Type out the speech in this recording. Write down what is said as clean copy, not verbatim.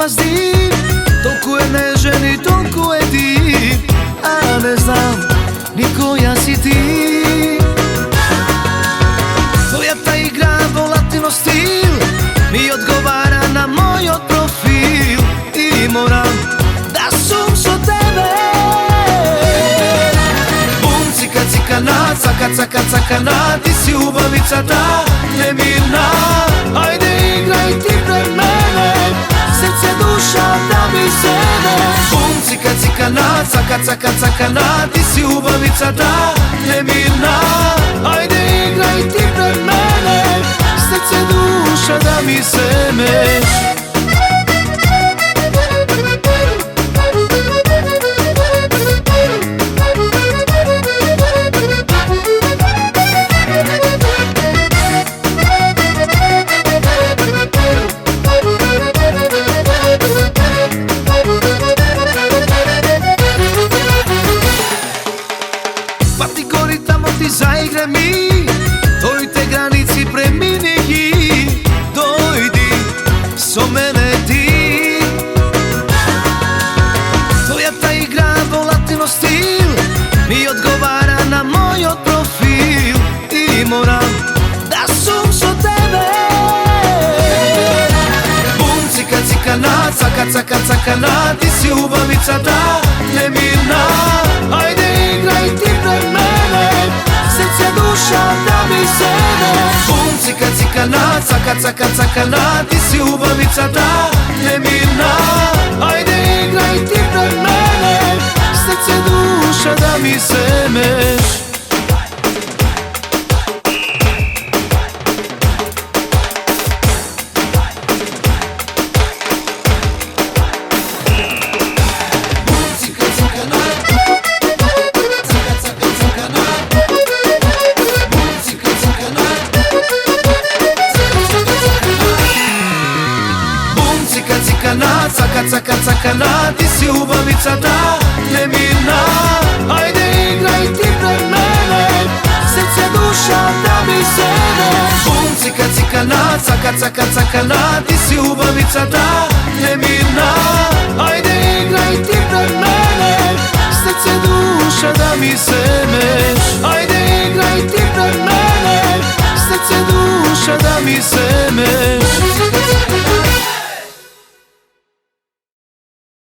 imaš div, toliko je nežen i toliko je div, a ne znam ni koja si ti. Tvoja ta igra, volatilo stil, mi odgovara na moj profil i moram da sum so tebe. Bum, cika, cika, na, caka, caka, caka, na, ti si ubavica ta nemirna. Ajde igraj ti pred mene, srce, duša da mi sene. Bum, cika, cika, na, caka, caka, caka, na, ti si ubavica ta nemirna. Ajde igraj ti pred mene, srce, duša da mi semeš. Pa ti gori tamo ti zaigre mi, tvojte granici premini ih. Dojdi so mene ti. Tvoja ta igra, volatilo stil, mi odgovara na moj profil i moram da sum so tebe. Bum, cika, cika, na, caka, caka, caka, na, ti si ubavica ta nemirna. Ajde igraj ti pred mene, srce, duša da mi sene. Bum, cika, cika, na, caka, caka, caka, na, ti si ubavica ta nemirna. Ajde igraj ti pred mene, srce, duša da mi semeš. Na, caka, caka, caka, na, ti si ubavica ta nemirna. Ajde igraj ti pred mene, srce, duša da mi sene. Bum, cika, cika, na, caka, caka, caka, na, ti si ubavica ta nemirna. Ajde igraj ti pred mene, srce, duša da mi sene.